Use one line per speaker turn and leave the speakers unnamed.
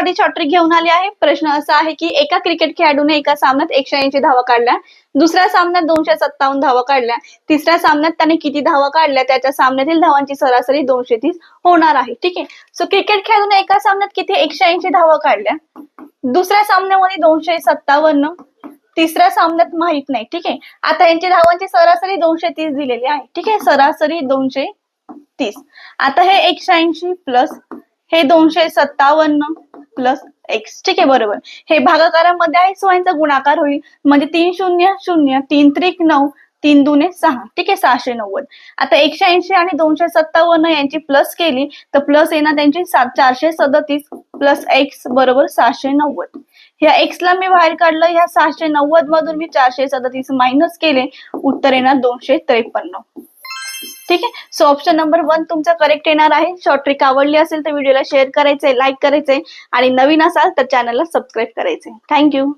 तुमच्यासाठी short trick घेऊन आली आहे। प्रश्न असा आहे की एका क्रिकेट खेळाडूने एका सामन्यात 180 धावा काढल्या, दुसऱ्या सामन्यात 257 धावा काढल्या, तिसऱ्या सामन्यात त्याने किती धावा काढल्या त्याच्या सामन्यातील धावांची सरासरी 230 होणार आहे। ठीक आहे। सो क्रिकेट खेळाडूने एका सामन्यात किती 180 धावा काढल्या, दुसऱ्या सामन्यामध्ये 257, तिसऱ्या सामन्यात माहित नाही। ठीक आहे। आता यांची धावांची सरासरी 230 दिलेली आहे। ठीक आहे। सरासरी 230। आता हे 180 प्लस हे 257 प्लस एक्स। ठीक आहे। बरोबर हे भागाकारामध्ये आहे, सो यांचा गुणाकार होईल म्हणजे 3 0 0 3 त्रिक 9 3 दुने 6। ठीक आहे। 690। आता 180 आणि 257 यांची प्लस केली तर प्लस येणार त्यांची 437 प्लस एक्स बरोबर 690। ह्या एक्स ला मी बाहेर काढलं, ह्या 690 मधून मी 437 मायनस केले, उत्तर येणार 253। ठीक आहे। सो ऑप्शन नंबर 1 तुमचा करेक्ट येणार आहे। शॉर्ट ट्रिक आवडली असेल तर व्हिडिओला शेअर करायचे, लाईक करायचे आणि नवीन असाल तर चॅनलला सबस्क्राईब करायचे। थँक्यू।